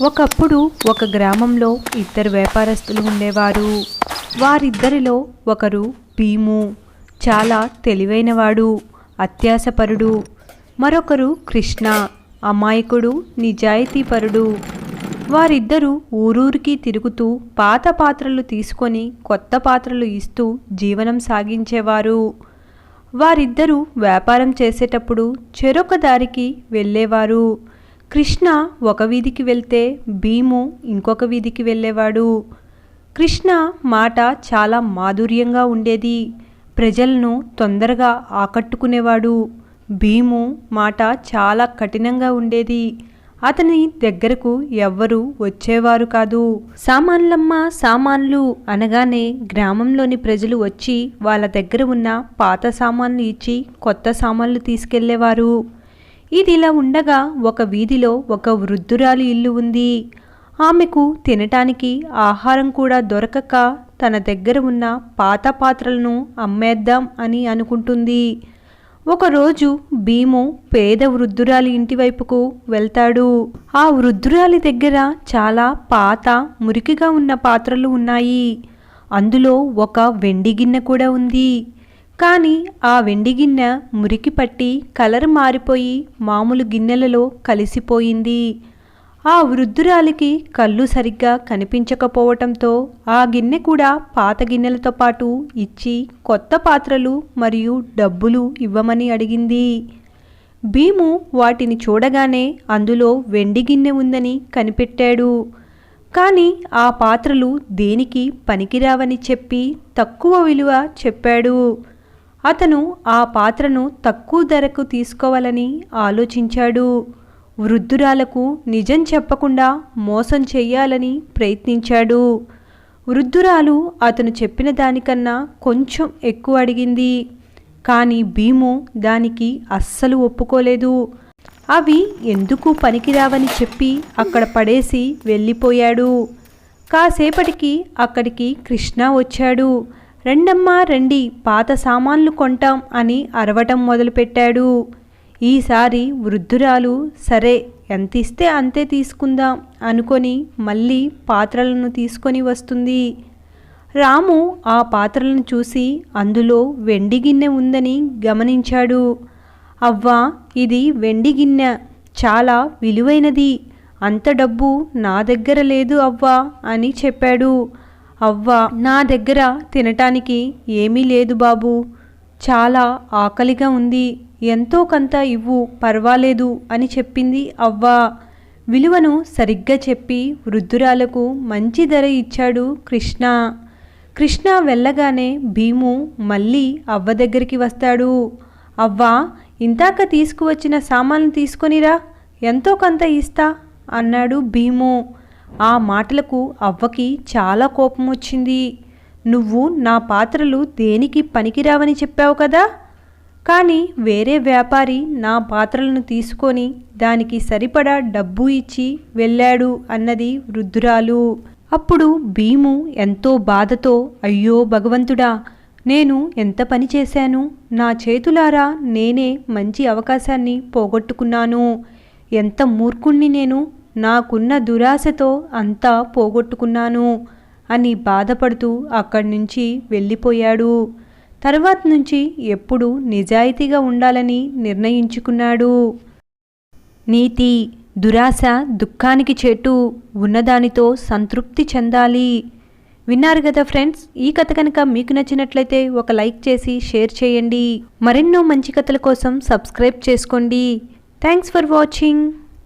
ఒకప్పుడు ఒక గ్రామంలో ఇద్దరు వ్యాపారస్తులు ఉండేవారు. వారిద్దరిలో ఒకరు భీము, చాలా తెలివైనవాడు, అత్యాశపరుడు. మరొకరు కృష్ణ, అమాయకుడు, నిజాయితీపరుడు. వారిద్దరూ ఊరూరికి తిరుగుతూ పాత పాత్రలు తీసుకొని కొత్త పాత్రలు ఇస్తూ జీవనం సాగించేవారు. వారిద్దరూ వ్యాపారం చేసేటప్పుడు చెరొక దారికి వెళ్ళేవారు. కృష్ణ ఒక వీధికి వెళ్తే భీము ఇంకొక వీధికి వెళ్ళేవాడు. కృష్ణ మాట చాలా మాధుర్యంగా ఉండేది, ప్రజలను తొందరగా ఆకట్టుకునేవాడు. భీము మాట చాలా కఠినంగా ఉండేది, అతని దగ్గరకు ఎవ్వరూ వచ్చేవారు కాదు. సామాన్లమ్మ సామాన్లు అనగానే గ్రామంలోని ప్రజలు వచ్చి వాళ్ళ దగ్గర ఉన్న పాత సామాన్లు ఇచ్చి కొత్త సామాన్లు తీసుకెళ్లేవారు. ఇదిలా ఉండగా ఒక వీధిలో ఒక వృద్ధురాలి ఇల్లు ఉంది. ఆమెకు తినటానికి ఆహారం కూడా దొరకక తన దగ్గర ఉన్న పాత పాత్రలను అమ్మేద్దాం అని అనుకుంటుంది. ఒకరోజు భీము పేద వృద్ధురాలి ఇంటి వైపుకు వెళ్తాడు. ఆ వృద్ధురాలి దగ్గర చాలా పాత మురికిగా ఉన్న పాత్రలు ఉన్నాయి. అందులో ఒక వెండి గిన్నె కూడా ఉంది. కానీ ఆ వెండి గిన్నె మురికి పట్టి కలర్ మారిపోయి మామూలు గిన్నెలలో కలిసిపోయింది. ఆ వృద్ధురాలికి కళ్ళు సరిగ్గా కనిపించకపోవటంతో ఆ గిన్నె కూడా పాత గిన్నెలతో పాటు ఇచ్చి కొత్త పాత్రలు మరియు డబ్బులు ఇవ్వమని అడిగింది. భీము వాటిని చూడగానే అందులో వెండి గిన్నె ఉందని కనిపెట్టాడు. కానీ ఆ పాత్రలు దేనికి పనికిరావని చెప్పి తక్కువ విలువ చెప్పాడు. అతను ఆ పాత్రను తక్కువ ధరకు తీసుకోవాలని ఆలోచించాడు. వృద్ధురాలకు నిజం చెప్పకుండా మోసం చెయ్యాలని ప్రయత్నించాడు. వృద్ధురాలు అతను చెప్పిన దానికన్నా కొంచెం ఎక్కువ అడిగింది. కానీ భీము దానికి అస్సలు ఒప్పుకోలేదు. అవి ఎందుకు పనికిరావని చెప్పి అక్కడ పడేసి వెళ్ళిపోయాడు. కాసేపటికి అక్కడికి కృష్ణ వచ్చాడు. రెండమ్మా రండి, పాత సామాన్లు కొంటాం అని అరవటం మొదలుపెట్టాడు. ఈసారి వృద్ధురాలు సరే ఎంత ఇస్తే అంతే తీసుకుందాం అనుకొని మళ్ళీ పాత్రలను తీసుకొని వస్తుంది. రాము ఆ పాత్రలను చూసి అందులో వెండి గిన్నె ఉందని గమనించాడు. అవ్వా, ఇది వెండి గిన్నె, చాలా విలువైనది, అంత డబ్బు నా దగ్గర లేదు అవ్వా అని చెప్పాడు. అవ్వ, నా దగ్గర తినటానికి ఏమీ లేదు బాబు, చాలా ఆకలిగా ఉంది, ఎంతో కొంత ఇవ్వు పర్వాలేదు అని చెప్పింది అవ్వ. విలువను సరిగ్గా చెప్పి వృద్ధురాలకు మంచి ధర ఇచ్చాడు కృష్ణ. కృష్ణ వెళ్ళగానే భీము మళ్ళీ అవ్వ దగ్గరికి వస్తాడు. అవ్వా, ఇంతాక తీసుకువచ్చిన సామాన్లు తీసుకొనిరా, ఎంతో కొంత ఇస్తా అన్నాడు భీము. ఆ మాటలకు అవ్వకి చాలా కోపం వచ్చింది. నువ్వు నా పాత్రలు దేనికి పనికిరావని చెప్పావు కదా, కానీ వేరే వ్యాపారి నా పాత్రలను తీసుకొని దానికి సరిపడా డబ్బు ఇచ్చి వెళ్ళాడు అన్నది వృద్ధురాలు. అప్పుడు భీము ఎంతో బాధతో, అయ్యో భగవంతుడా, నేను ఎంత పని చేశాను, నా చేతులారా నేనే మంచి అవకాశాన్ని పోగొట్టుకున్నాను, ఎంత మూర్ఖుణ్ణి నేను, నాకున్న దురాశతో అంతా పోగొట్టుకున్నాను అని బాధపడుతూ అక్కడి నుంచి వెళ్ళిపోయాడు. తర్వాత నుంచి ఎప్పుడూ నిజాయితీగా ఉండాలని నిర్ణయించుకున్నాడు. నీతి: దురాశ దుఃఖానికి చేటు, ఉన్నదానితో సంతృప్తి చెందాలి. విన్నారు కదా ఫ్రెండ్స్, ఈ కథ కనుక మీకు నచ్చినట్లయితే ఒక లైక్ చేసి షేర్ చేయండి. మరెన్నో మంచి కథల కోసం సబ్స్క్రైబ్ చేసుకోండి. Thanks for watching.